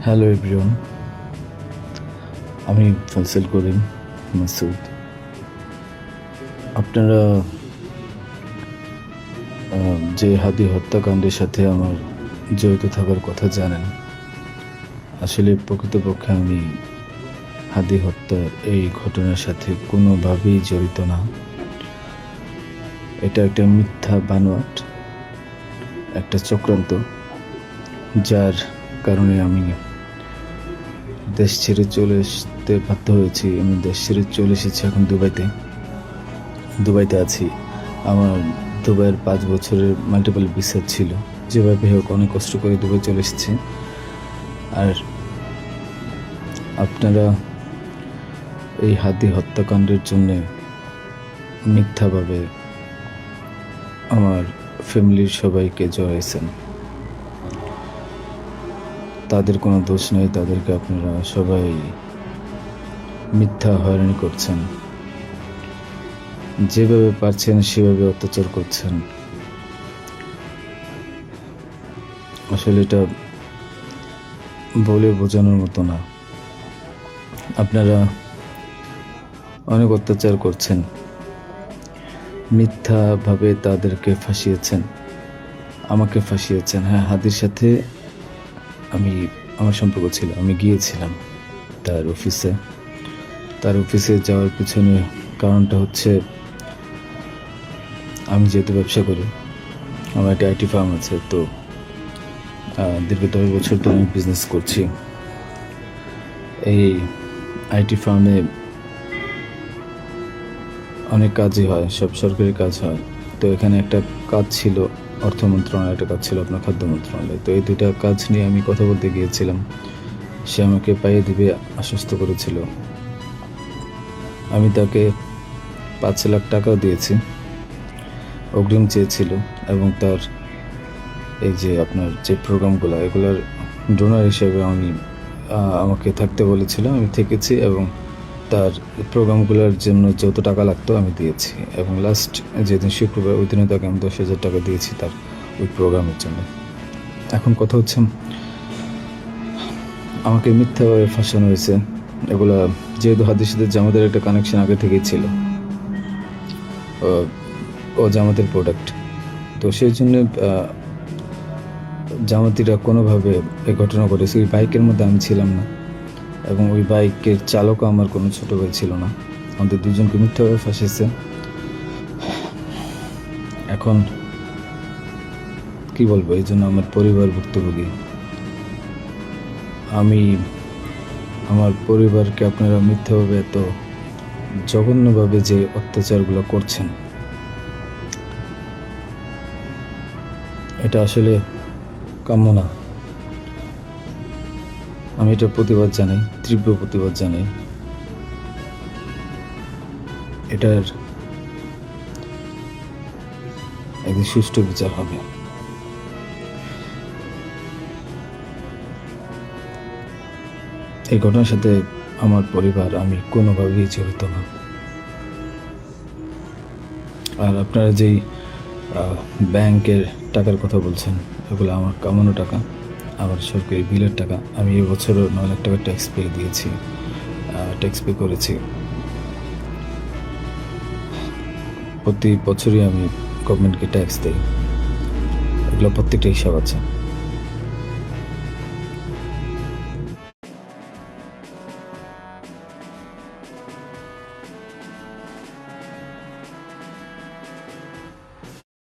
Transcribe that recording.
Hello everyone, আমি ফয়সাল করিম মাসুদ। আপনারা যে হাদি হত্যাকাণ্ডের সাথে আমার জড়িত থাকার কথা জানেন। আসলে প্রকৃতপক্ষে আমি হাদি হত্যার এই ঘটনার সাথে কোনোভাবেই জড়িত না। এটা একটা মিথ্যা বানোয়াট, একটা চক্রান্ত, যার কারণে আমি দেশ ছেড়ে চলে আসতে বাধ্য হয়েছি। আমি দেশ ছেড়ে চলে এসেছি এখন দুবাইতে আছি। আমার দুবাইয়ের 5 বছরের মাল্টিপল ভিসা ছিল, যেভাবে হোক অনেক কষ্ট করে দুবাই চলে এসেছি। আর আপনারা এই হাদি হত্যাকাণ্ডের জন্য মিথ্যাভাবে আমার ফ্যামিলির সবাইকে জড়াইছেন। তাদের কোনো দোষ নেই, তাদেরকে আপনারা সবাই মিথ্যা হয়রানি করছেন, যেভাবে পারছেন সেভাবে অত্যাচার করছেন। আসলে এটা বলে বোঝানোর মতো না। আপনারা অনেক অত্যাচার করছেন, মিথ্যাভাবে তাদেরকে ফাঁসিয়েছেন, আমাকে ফাঁসিয়েছেন। হ্যাঁ, হাদির সাথে আমার সম্পর্ক ছিল। আমি গিয়েছিলাম তার অফিসে যাওয়ার পিছনে কারণটা হচ্ছে, আমি যেহেতু ব্যবসা করি, আমার একটা আইটি ফার্ম আছে। তো দীর্ঘ 10 বছর ধরে আমি বিজনেস করছি। এই আইটি ফার্মে অনেক কাজই হয়, সব সরকারি কাজ হয়। তো এখানে একটা কাজ ছিল অর্থ মন্ত্রণালয়, একটা কাজ ছিল আপনার খাদ্য মন্ত্রণালয়। তো এই দুইটা কাজ নিয়ে আমি কথা বলতে গিয়েছিলাম। সে আমাকে পাইয়ে দিবে আশ্বস্ত করেছিল। আমি তাকে 5 লাখ টাকাও দিয়েছি, অগ্রিম চেয়েছিল। এবং তার এই যে আপনার যে প্রোগ্রামগুলো, এগুলোর ডোনার হিসেবে আমাকে থাকতে বলেছিল। আমি থেকেছি এবং তার প্রোগ্রামগুলোর জন্য যত টাকা লাগতো আমি দিয়েছি। এবং লাস্ট যেদিন শুক্রবার, ওই দিনে তাকে আমি 10,000 টাকা দিয়েছি তার ওই প্রোগ্রামের জন্য। এখন কথা হচ্ছে, আমাকে মিথ্যাভাবে ফাঁসানো হয়েছে। এগুলা যেহেতু হাদির সাথে জামাতের একটা কানেকশন আগে থেকেই ছিল, ও জামাতের প্রোডাক্ট। তো সেই জন্য জামাতিরা কোনোভাবে এই ঘটনা ঘটেছে। ওই বাইকের মধ্যে আমি ছিলাম না, এবং ওই বাইকের চালকও আমার কোনো ছোট ভাই ছিল না। আমাদের দুজনকে মিথ্যাভাবে ফাঁসিয়েছে। এখন কি বলবো, এই জন্য আমার পরিবার ভুক্তভোগী। আমার পরিবারকে আপনারা মিথ্যাভাবে এত জঘন্যভাবে যে অত্যাচারগুলো করছেন, এটা আসলে কাম্য না। আমি এটা প্রতিবাদ জানাই, তীব্র প্রতিবাদ জানাই। এটার একদিন সুষ্ঠু বিচার হবে। এই ঘটনার সাথে আমার পরিবার, আমি কোনোভাবেই জড়িত না। আর আপনারা যেই ব্যাংকের টাকার কথা বলছেন, এগুলো আমার কামানো টাকা, আমার সরকারি বিলের টাকা। আমি এবছরও 9 লাখ টাকা ট্যাক্স পে করেছি। প্রতি বছরই আমি গভর্নমেন্টকে ট্যাক্স দিই। এগুলো প্রত্যেকটা হিসাব আছে।